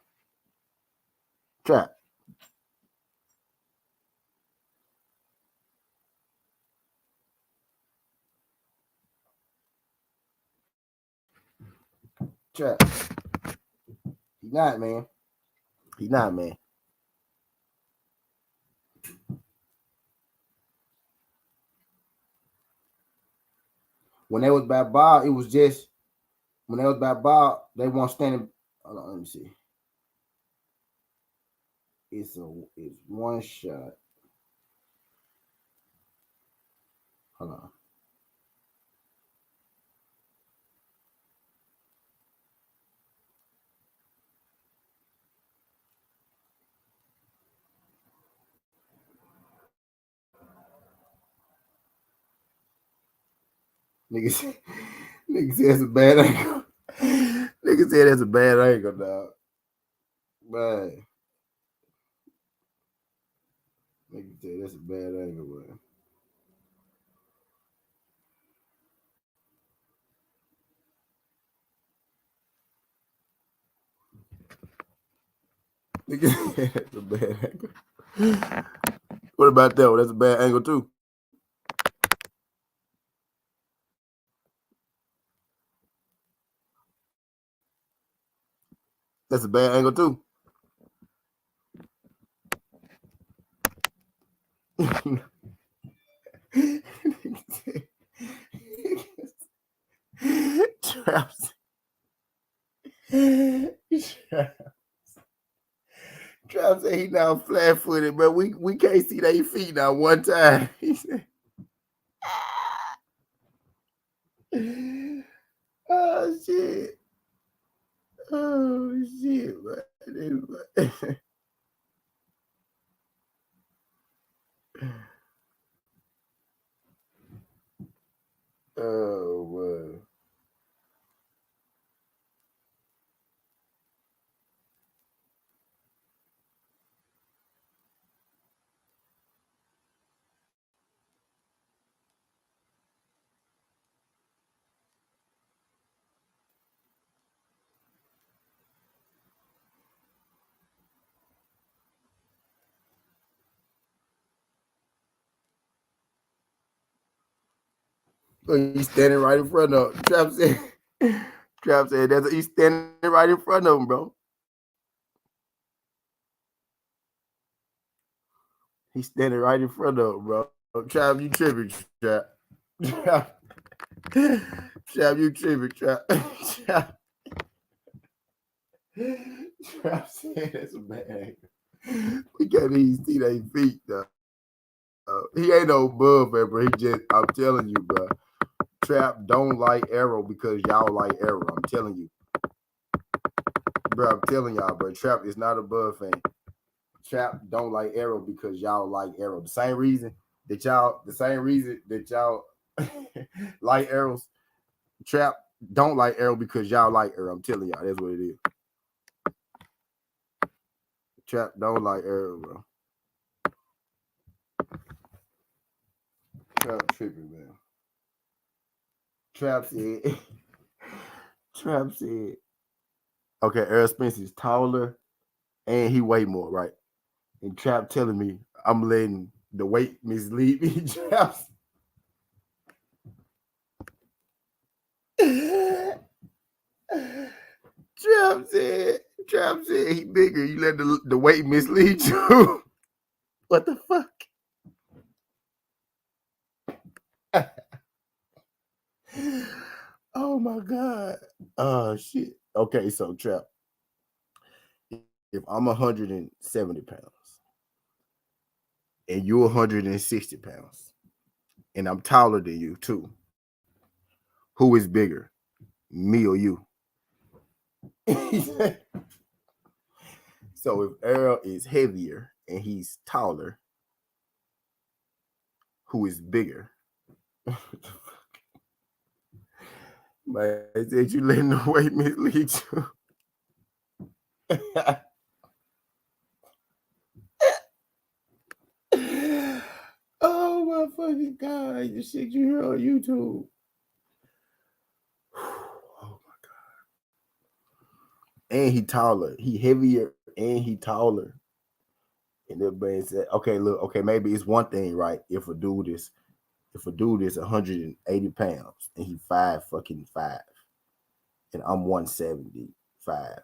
Trap. He's not, man. He's not, man. When they was by Bob, it was just when they was by Bob, they weren't standing. Hold on, let me see. It's one shot. Hold on. Nigga said it's a bad angle. Nigga said that's a bad angle, dog. Man. Nigga said that's a bad angle, man. Nigga said that's a bad angle. What about that one? That's a bad angle too. That's a bad angle too. Traps Trap said he now flat footed, but we can't see their feet now one time. He said, oh shit. Oh shit, man. Oh man. Look, he's standing right in front of him. Trap said he's standing right in front of him, bro. He's standing right in front of him, bro. Trap, you tripping, Trap. Trap, Trap, you tripping, Trap. Trap, Trap said that's a bad. We can't even see their feet, though. He ain't no buff, bro. He just, I'm telling you, bro. Trap don't like Arrow because y'all like Arrow. I'm telling you. Bro, I'm telling y'all, bro. Trap is not a Bud fan. Trap don't like Arrow because y'all like Arrow. The same reason that y'all like Arrows. Trap don't like Arrow because y'all like Arrow. I'm telling y'all, that's what it is. Trap don't like Arrow, bro. Trap tripping, man. Trap said, okay, Errol Spence is taller and he weigh more, right? And Trap telling me I'm letting the weight mislead me. Trap said he bigger. You let the weight mislead you. What the fuck? Oh my god. Oh shit. Okay, so Trap. If I'm 170 pounds and you're 160 pounds and I'm taller than you too, who is bigger, me or you? So if Errol is heavier and he's taller, who is bigger? Man, I said you letting the weight mislead you. Oh my fucking god! The shit you hear on YouTube. Oh my god! And he taller. He heavier and he taller. And everybody said, "Okay, look, okay, maybe it's one thing, right? If a dude is 180 pounds and he 5'5", and I'm 175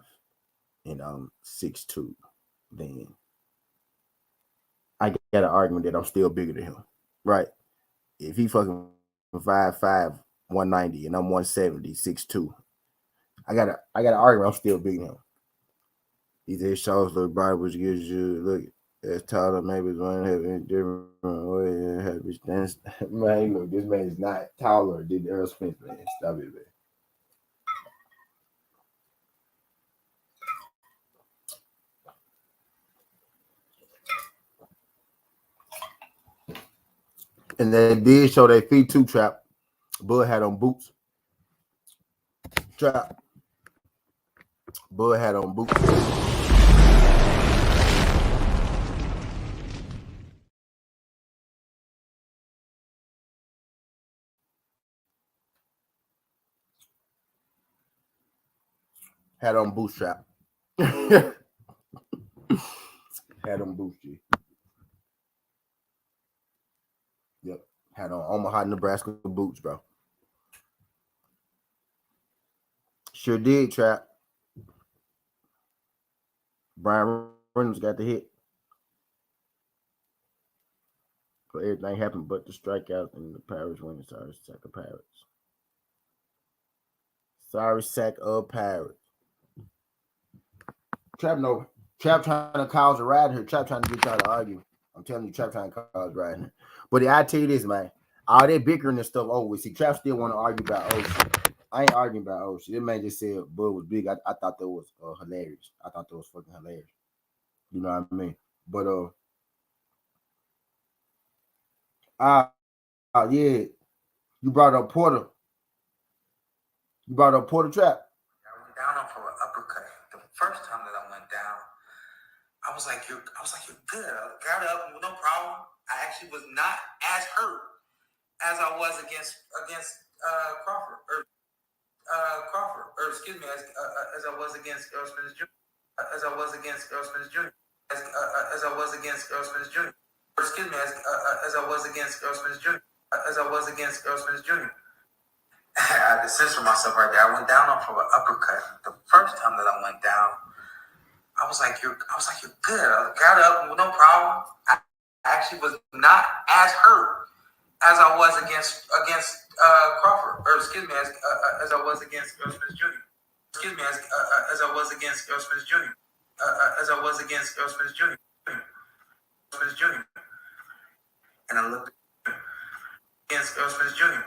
and I'm 6'2", then I got an argument that I'm still bigger than him, right? If he fucking 5'5", 190, and I'm 170, 6'2", I got an argument I'm still bigger than him. He said shows the body which gives you look as taller, maybe it's one have a different way. Man, look, this man is not taller than Errol Spence, man. Stop it, man. And they did show their feet too, Trap. Bud had on boots. Trap. Bud had on boots. Had on boots, Trap. Had on boots, G. Yep. Had on Omaha, Nebraska boots, bro. Sure did, Trap. Brian Reynolds got the hit. So everything happened but the strikeout and the Pirates winning. Sorry, sack of Pirates. Sorry, sack of Pirates. Trap, no. Trap trying to cause a ride here. Trap trying to get y'all to argue. I'm telling you, Trap trying to cause a ride here. But I tell you this, man. All that bickering and stuff over. See, Trap still want to argue about oh shit. I ain't arguing about oh shit. This man just said Bud was big. I thought that was hilarious. I thought that was fucking hilarious. You know what I mean? But yeah, you brought up Porter. You brought up Porter Trap. I went down on for an uppercut. The first time that I went down, I was like, you're good. I got up, no problem. I actually was not as hurt as I was against Crawford, or excuse me, as I was against Earl Spence Jr. As I was against Earl Spence Jr. As I was against Earl Spence Jr. Or excuse me, as I was against Earl Spence Jr. As I was against Earl Spence Jr. I had to censor myself right there. I went down on for an uppercut. The first time that I went down, I was like, you're good. I got up, no problem. I actually was not as hurt as I was against Crawford, or excuse me, as I was against Earl Spence Jr. Excuse me, as I was against Earl Spence Jr. As I was against Earl Spence Jr. And I looked against Earl Spence Jr.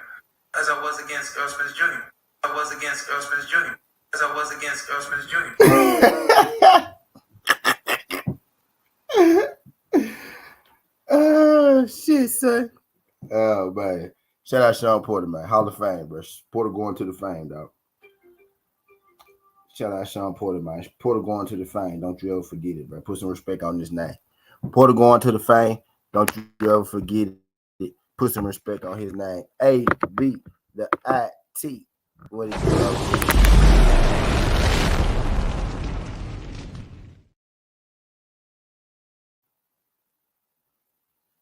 As I was against Earl Spence Jr. I was against Earl Spence Jr. As I was against Earl Spence Jr. Oh shit, son. Oh man. Shout out Sean Porter, man. Hall of Fame, bro. Porter going to the fame, dog. Shout out Sean Porter, man. Porter going to the fame. Don't you ever forget it, bro. Put some respect on this name. Porter going to the fame. Don't you ever forget it. Put some respect on his name. A-B, the I-T. What is it?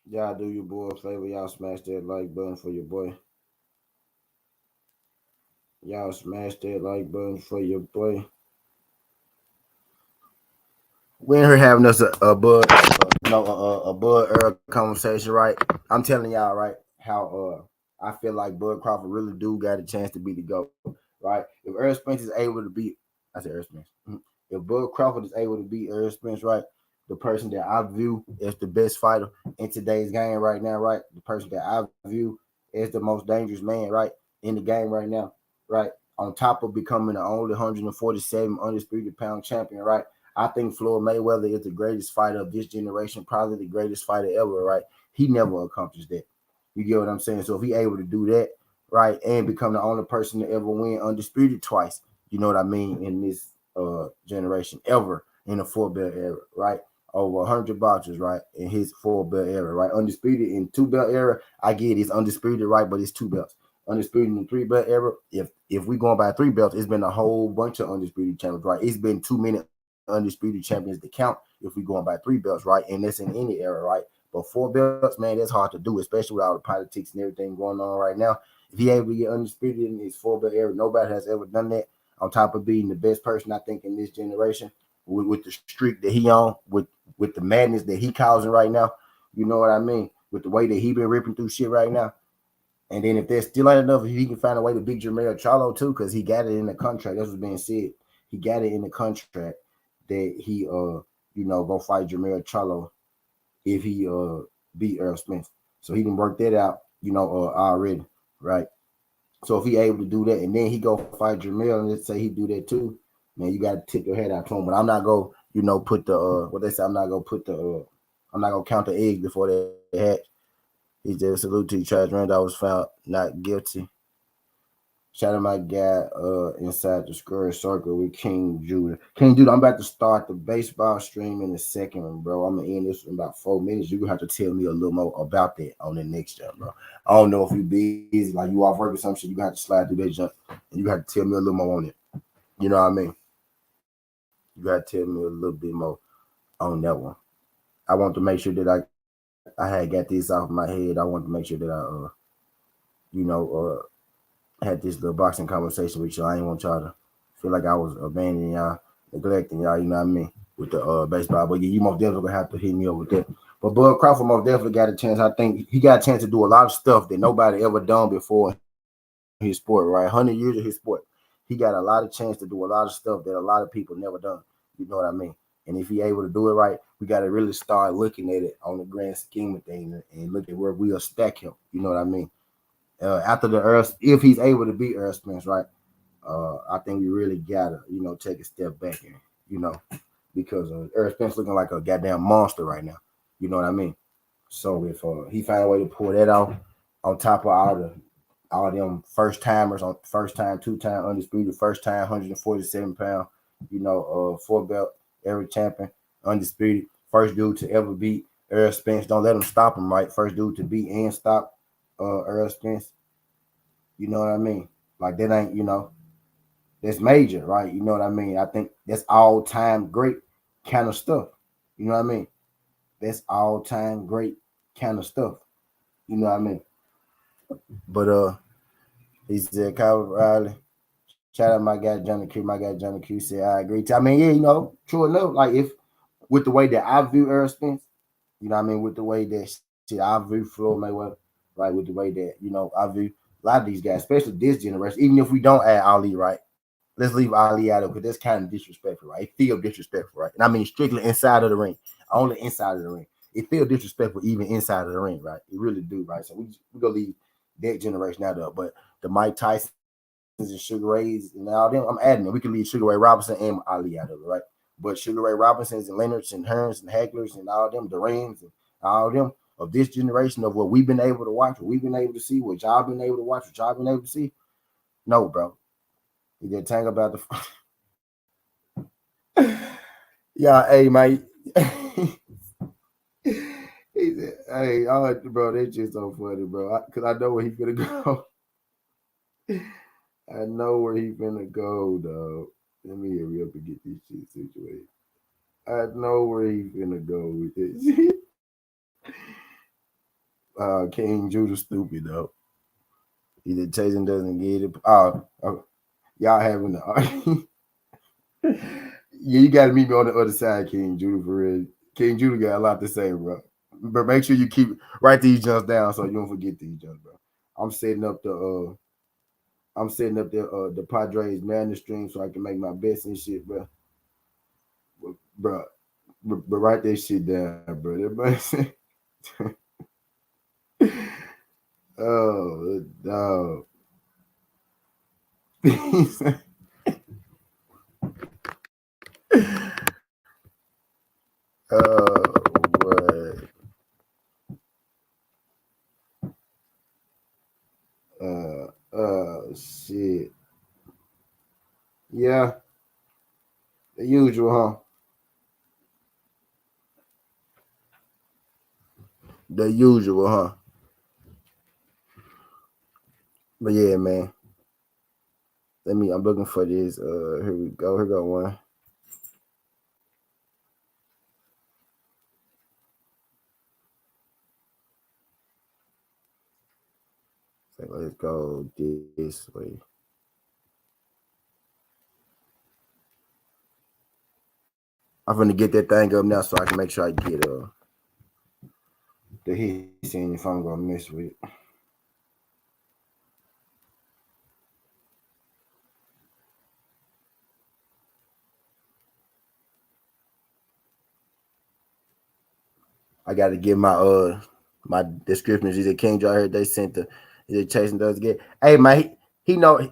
Y'all do your boy a favor. Y'all smash that like button for your boy. Y'all smash that like button for your boy. We ain't here having us a bud, a Bud conversation, right? I'm telling y'all, right, how I feel like Bud Crawford really do got a chance to be the GOAT, right? If Earl Spence is able to beat, I said Earl Spence. If Bud Crawford is able to beat Earl Spence, right, the person that I view as the best fighter in today's game right now, right, the person that I view as the most dangerous man, right, in the game right now, right, on top of becoming the only 147 undisputed pound champion, right? I think Floyd Mayweather is the greatest fighter of this generation, probably the greatest fighter ever, right? He never accomplished that. You get what I'm saying? So if he able to do that, right, and become the only person to ever win undisputed twice, you know what I mean, in this generation ever in the four-belt era, right? Over 100 boxers, right, in his four-belt era, right? Undisputed in two-belt era, I get it's undisputed, right, but it's two belts. Undisputed in the three-belt era, if we going by three belts, it's been a whole bunch of undisputed champions, right? It's been too many undisputed champions to count if we going by three belts, right? And that's in any era, right? But four belts, man, that's hard to do, especially with all the politics and everything going on right now. If he able to get undisputed in his four belt era, nobody has ever done that. On top of being the best person, I think, in this generation, with the streak that he on, with the madness that he causing right now, you know what I mean? With the way that he been ripping through shit right now. And then if there's still ain't enough, if he can find a way to beat Jermell Charlo too, because he got it in the contract. That's what's being said. He got it in the contract that he go fight Jermell Charlo if he beat Earl Spence. So he didn't work that out, already, right? So if he able to do that and then he go fight Jermell and let's say he do that too, man, you gotta tip your head out to him. But I'm not gonna, put the what they say, I'm not gonna count the eggs before they hatch. He just salute to you, Travis Randall was found not guilty. Shout out my guy inside the square circle with King Judah. King Judah, I'm about to start the baseball stream in a second, bro. I'm gonna end this in about 4 minutes. You're gonna have to tell me a little more about that on the next jump, bro. I don't know if you busy, like you off work or some shit. You got to slide through that jump, and you have to tell me a little more on it. You know what I mean? You got to tell me a little bit more on that one. I want to make sure that I had got this off my head. I want to make sure that I had this little boxing conversation with y'all. I didn't want y'all to feel like I was abandoning y'all, neglecting y'all, you know what I mean, with the baseball. But yeah, you most definitely gonna have to hit me up with that. But Bud Crawford most definitely got a chance. I think he got a chance to do a lot of stuff that nobody ever done before in his sport, right? 100 years of his sport. He got a lot of chance to do a lot of stuff that a lot of people never done. You know what I mean? And if he able to do it right, we got to really start looking at it on the grand scheme of things and look at where we'll stack him. You know what I mean? After the Earl, if he's able to beat Earl Spence, right? I think we really gotta, take a step back and, you know, because Earl Spence looking like a goddamn monster right now. You know what I mean? So if he find a way to pull that off, on top of all them first timers on first time, 2-time undisputed, first time 147 pound, 4-belt every champion, undisputed, first dude to ever beat Earl Spence. Don't let him stop him, right? First dude to beat and stop Earl Spence. You know what I mean? Like that ain't, that's major, right? You know what I mean? I think that's all time great kind of stuff. You know what I mean? That's all time great kind of stuff. You know what I mean? But he said Kyle Riley. Shout out my guy Johnny Q. My guy Johnny Q said I agree. I mean, yeah, true enough. Like if with the way that I view Earl Spence, you know what I mean, with the way that shit I view Floyd Mayweather, right? With the way that, I view a lot of these guys, especially this generation, even if we don't add Ali, right? Let's leave Ali out of it because that's kind of disrespectful, right? It feels disrespectful, right? And I mean strictly inside of the ring, only inside of the ring. It feels disrespectful even inside of the ring, right? It really do, right? So we gonna leave that generation out of it. But the Mike Tysons and Sugar Rays and all them, I'm adding it. We can leave Sugar Ray Robinson and Ali out of it, right? But Sugar Ray Robinsons and Leonards and Hearns and Hagglers and all them, Duran's and all them of this generation of what we've been able to watch, what we've been able to see, what y'all been able to watch, what y'all been able to see. No, bro. You did tank about the yeah, hey, mate. He said, hey, bro, that's just so funny, bro. Because I know where he's gonna go. I know where he's gonna go, dog. Let me hurry up and get this shit situated. I know where he's gonna go with this. King Judah stupid though. Either Tyson doesn't get it. Y'all having the argument. Yeah, you gotta meet me on the other side, King Judah, for real. King Judah got a lot to say, bro. But make sure you write these jumps down so you don't forget these jumps, bro. I'm setting up the Padres Madness stream so I can make my bets and shit, bro. Bro, but write that shit down, bro. Everybody say, oh, dog. Oh, boy. Shit. Yeah, the usual, huh? The usual, huh? But yeah, man. I'm looking for this. Here we go. Here go one. So let's go this way. I'm gonna get that thing up now so I can make sure I get the hit scene if I'm gonna mess with it. I got to get my descriptions. Either King Joe heard they sent either Chasing does get. Hey man, he know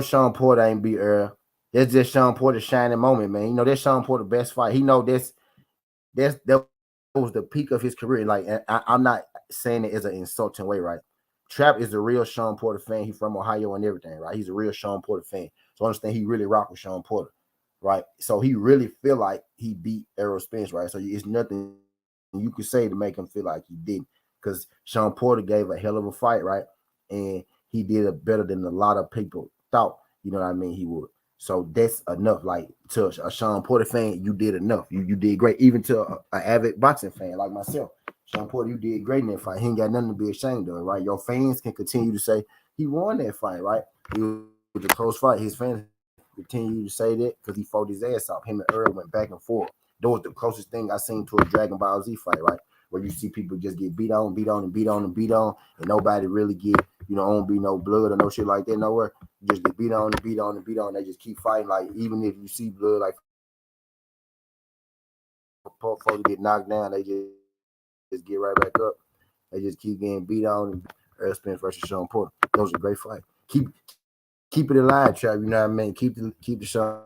Sean Porter ain't beat Earl. That's just Sean Porter's shining moment, man. That's Sean Porter's best fight. He know that was the peak of his career. Like I'm not saying it as an insulting way, right? Trap is a real Sean Porter fan. He's from Ohio and everything, right? He's a real Sean Porter fan. So I understand he really rock with Sean Porter, right? So he really feel like he beat Errol Spence, right? So it's nothing you could say to make him feel like he didn't, because Sean Porter gave a hell of a fight, right? And he did it better than a lot of people thought. You know what I mean? He would. So that's enough. Like to a Sean Porter fan, you did enough. You did great. Even to an avid boxing fan like myself, Sean Porter, you did great in that fight. He ain't got nothing to be ashamed of, right? Your fans can continue to say he won that fight, right? It was a close fight. His fans continue to say that because he fought his ass off. Him and Earl went back and forth. That was the closest thing I seen to a Dragon Ball Z fight, right? Where you see people just get beat on, and nobody really get, don't be no blood or no shit like that nowhere. You just get beat on. They just keep fighting. Like even if you see blood, like folks get knocked down, they just get right back up. They just keep getting beat on. And Errol Spence versus Sean Porter. That was a great fight. Keep it alive, Trap. You know what I mean? Keep the Sean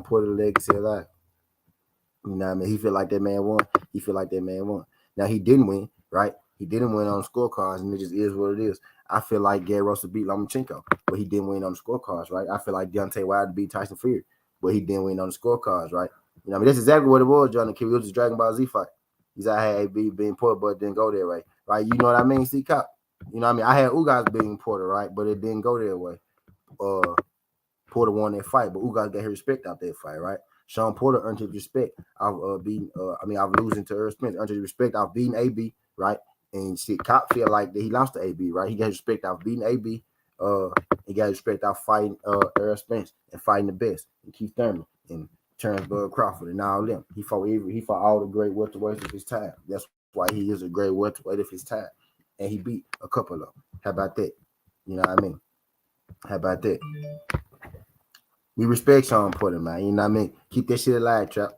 Porter legacy alive. You know what I mean? He feel like that man won. Now he didn't win, right? He didn't win on the scorecards, and it just is what it is. I feel like Gary Russell beat Lomachenko, but he didn't win on the scorecards, right? I feel like Deontay Wilder beat Tyson Fury, but he didn't win on the scorecards, right? You know what I mean? That's exactly what it was, John. It was just Dragon Ball Z fight. He's like, hey, being Porter, but it didn't go there, right? Right? You know what I mean? See, Cop. You know what I mean? I had Ugas beating Porter, right? But it didn't go their way. Porter won that fight, but Ugas got his respect out that fight, right? Sean Porter earned his respect. I've losing to Errol Spence, earned his respect. I've beaten AB, right? And shit, Cop feel like that he lost to AB, right? He got respect out beating AB. He got respect out fighting Errol Spence and fighting the best and Keith Thurman and Terrence Crawford and all them. He fought all the great welterweights of his time. That's why he is a great welterweight of his time. And he beat a couple of them. How about that? You know what I mean? How about that? We respect Sean Porter, man. You know what I mean? Keep that shit alive, Trap.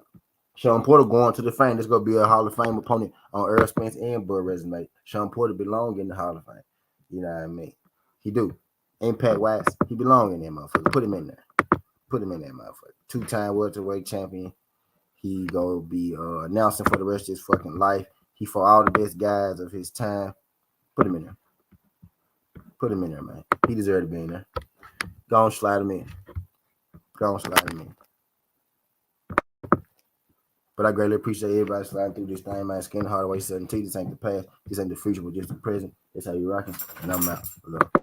Sean Porter going to the fame. That's going to be a Hall of Fame opponent on Errol Spence and Bud resume. Sean Porter belong in the Hall of Fame. You know what I mean? He do. Impact-wise, he belong in that motherfucker. Put him in there. Put him in that motherfucker. 2-time welterweight champion. He going to be announcing for the rest of his fucking life. He fought all the best guys of his time. Put him in there. Put him in there, man. He deserves to be in there. Go on, slide him in. But I greatly appreciate everybody sliding through this thing, man. Skin Hardaway 17. This ain't the past. This ain't the future, but just the present. That's how you rocking. And I'm out. Love.